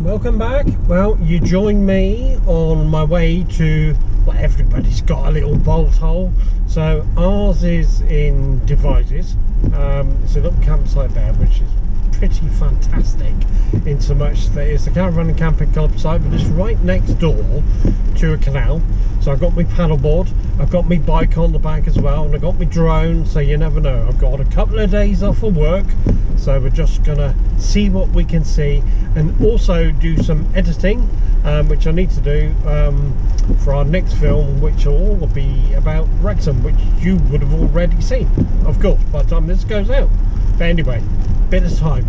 Welcome back. Well, you joined me on my way to, well, everybody's got a little bolt hole. So ours is in Devizes. It's a little campsite there, which is pretty fantastic in so much that it's a caravan and camping club site, but it's right next door to a canal. So I've got my paddleboard, I've got my bike on the back as well, and I've got my drone, so you never know. I've got a couple of days off of work, so we're just gonna see what we can see and also do some editing, which I need to do for our next film, which will all be about Wrexham, which you would have already seen, of course, by the time this goes out. But anyway, bit of time.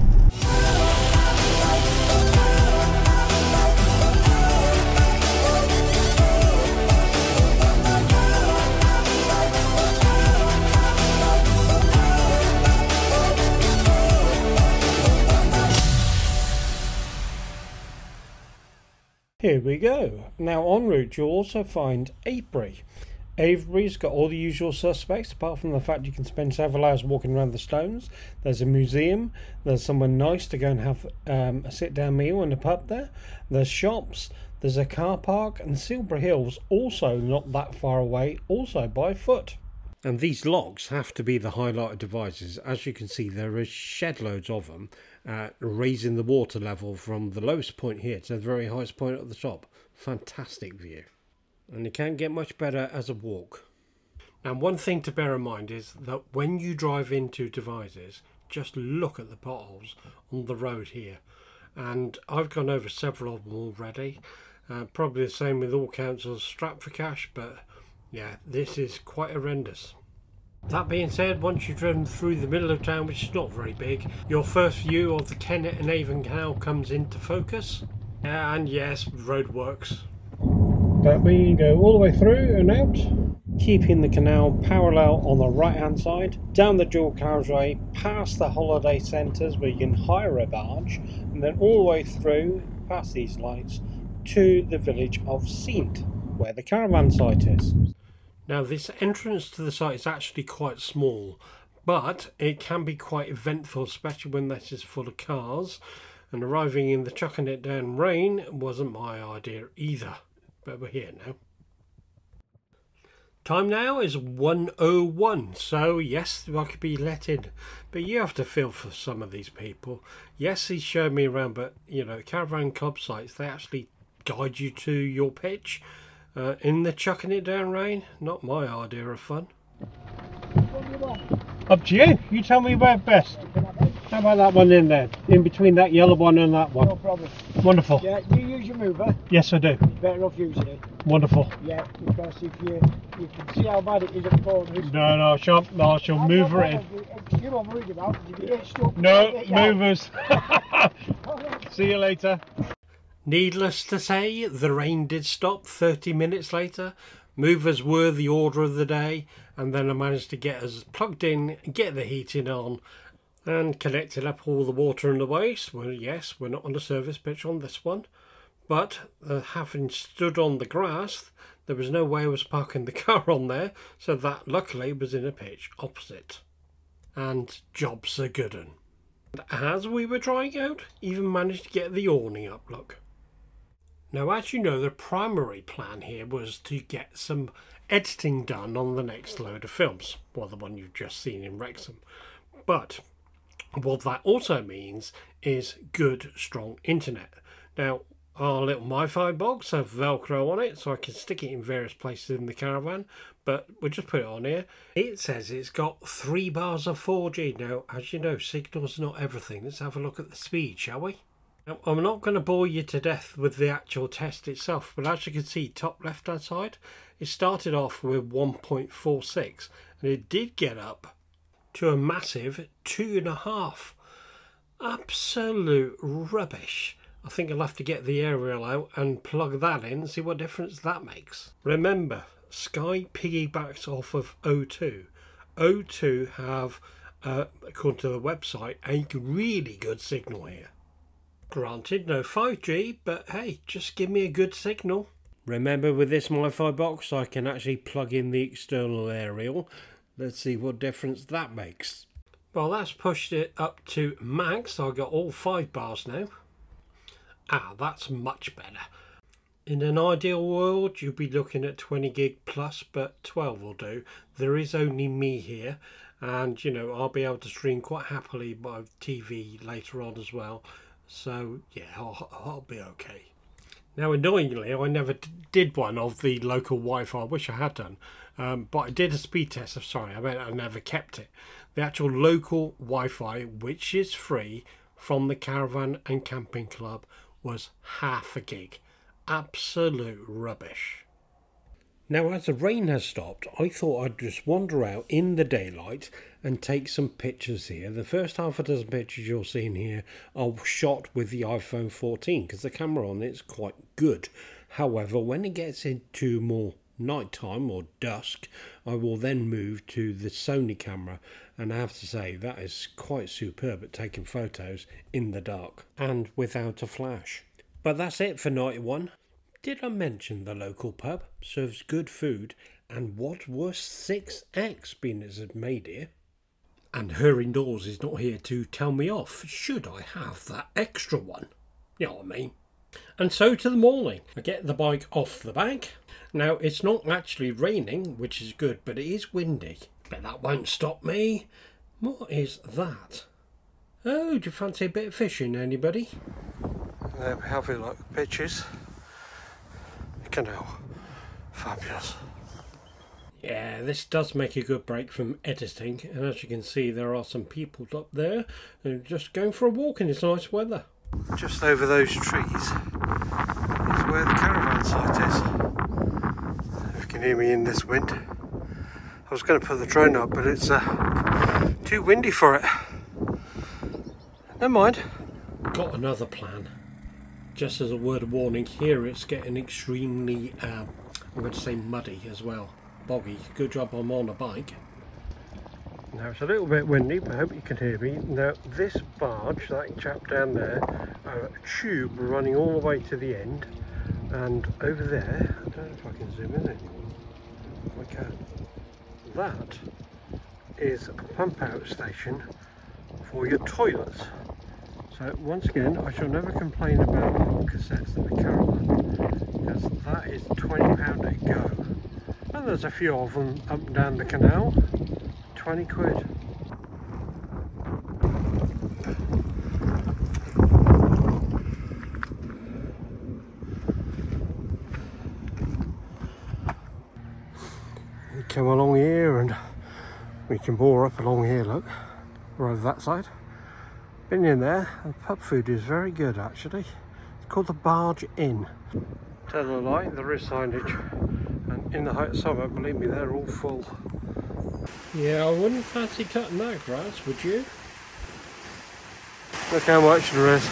Here we go. Now en route you'll also find Avebury. Avebury's got all the usual suspects, apart from the fact you can spend several hours walking around the stones. There's a museum, there's somewhere nice to go and have a sit down meal in a pub there. There's shops, there's a car park, and Silbury Hills also not that far away, also by foot. And these logs have to be the highlight of Devizes. As you can see, there is shed loads of them, raising the water level from the lowest point here to the very highest point at the top. Fantastic view. And you can't get much better as a walk. Now, one thing to bear in mind is that when you drive into Devizes, just look at the potholes on the road here. And I've gone over several of them already. Probably the same with all councils strapped for cash, but yeah, this is quite horrendous. That being said, once you've driven through the middle of town, which is not very big, your first view of the Kennet and Avon Canal comes into focus. And yes, roadworks. But we go all the way through and out, keeping the canal parallel on the right hand side, down the dual carriageway, past the holiday centres where you can hire a barge, and then all the way through, past these lights, to the village of Saint, where the caravan site is. Now, this entrance to the site is actually quite small, but it can be quite eventful, especially when this is full of cars, and arriving in the chucking it down rain wasn't my idea either. But we're here now. Time now is 1:01, so yes, I could be let in, but you have to feel for some of these people. Yes, he's showing me around, but you know, caravan club sites, they actually guide you to your pitch. In the chucking it down rain, not my idea of fun. Up to you. You tell me where best. How about that one in there? In between that yellow one and that one. No problem. Wonderful. Yeah, do you use your mover? Yes, I do. It's better off using it. Wonderful. Yeah, because if you can see how bad it is at corners. No, I shall mover it in. You're not worried about it. If you get stuck, No, movers. See you later. Needless to say, the rain did stop 30 minutes later. Movers were the order of the day, and then I managed to get us plugged in, get the heating on, and connected up all the water and the waste. Well, yes, we're not on the service pitch on this one, but having stood on the grass, there was no way I was parking the car on there, so that luckily was in a pitch opposite. And job's a good un. And as we were trying out, even managed to get the awning up, look. Now, as you know, the primary plan here was to get some editing done on the next load of films, well, the one you've just seen in Wrexham. But what that also means is good, strong internet. Now, our little Wi-Fi box has Velcro on it, so I can stick it in various places in the caravan, but we'll just put it on here. It says it's got 3 bars of 4G. Now, as you know, signal's not everything. Let's have a look at the speed, shall we? Now, I'm not going to bore you to death with the actual test itself, but as you can see, top left hand side, it started off with 1.46, and it did get up to a massive 2.5. Absolute rubbish. I think I'll have to get the aerial out and plug that in and see what difference that makes. Remember, Sky piggybacks off of O2. O2 have, according to the website, a really good signal here. Granted, no 5G, but hey, just give me a good signal. Remember, with this Wi-Fi box, I can actually plug in the external aerial. Let's see what difference that makes. Well, that's pushed it up to max. I've got all 5 bars now. Ah, that's much better. In an ideal world, you'd be looking at 20 gig plus, but 12 will do. There is only me here, and you know, I'll be able to stream quite happily by TV later on as well. So yeah, I'll be okay. Now, annoyingly, I never did one of the local Wi-Fi. I wish I had done, but I did a speed test. Sorry, I meant I never kept it. The actual local Wi-Fi, which is free from the Caravan and Camping Club, was half a gig. Absolute rubbish. Now, as the rain has stopped, I thought I'd just wander out in the daylight and take some pictures here. The first half a dozen pictures you're seeing here are shot with the iPhone 14 because the camera on it is quite good. However, when it gets into more nighttime or dusk, I will then move to the Sony camera, and I have to say that is quite superb at taking photos in the dark and without a flash. But that's it for night one. Did I mention the local pub serves good food, and what was 6X being as it's made here? And her indoors is not here to tell me off, should I have that extra one? You know what I mean? And so to the morning. I get the bike off the bank. Now, it's not actually raining, which is good, but it is windy. But that won't stop me. What is that? Oh, do you fancy a bit of fishing, anybody? There we have it, like pictures. Canal. Fabulous. Yeah, this does make a good break from editing, and as you can see, there are some people up there who are just going for a walk in this nice weather. Just over those trees is where the caravan site is. If you can hear me in this wind. I was going to put the drone up, but it's too windy for it. Never mind. Got another plan. Just as a word of warning, here it's getting extremely, I'm going to say muddy as well. Boggy. Good job I'm on a bike. Now it's a little bit windy, but I hope you can hear me. Now this barge, that chap down there, a tube running all the way to the end, and over there, I don't know if I can zoom in anymore. I can. That is a pump out station for your toilets. So once again, I shall never complain about cassettes in the caravan, because that is £20 a go. And there's a few of them up and down the canal, 20 quid. We come along here and we can bore up along here, look, or over that side. Been in there, and pub food is very good actually. It's called the Barge Inn. Tell a lie, there is signage, and in the height of summer, believe me, they're all full. Yeah, I wouldn't fancy cutting that grass, would you? Look how much there is.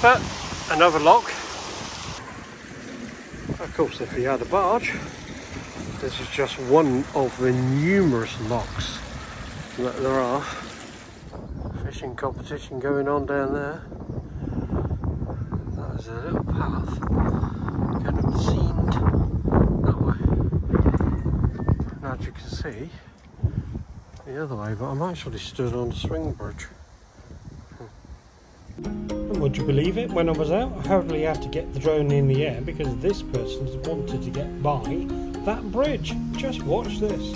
But another lock. Of course, if you had a barge, this is just one of the numerous locks that there are. Fishing competition going on down there. That is a little path kind of seamed that way. Now, as you can see, the other way, but I'm actually stood on the swing bridge. Would you believe it? When I was out, I hardly had to get the drone in the air because this person's wanted to get by that bridge. Just watch this.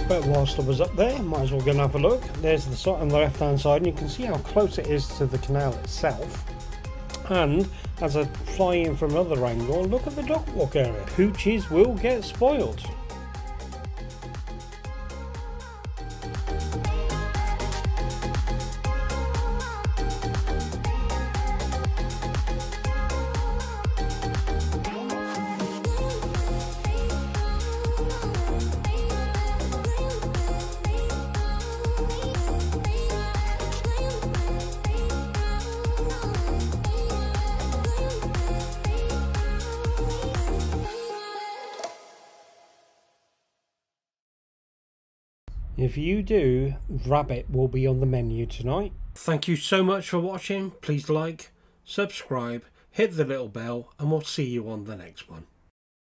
But whilst I was up there, might as well go and have a look. There's the site on the left hand side, and you can see how close it is to the canal itself. And As I fly in from another angle, look at the dog walk area. Poochies will get spoiled. If you do, rabbit will be on the menu tonight. Thank you so much for watching. Please like, subscribe, hit the little bell, and we'll see you on the next one.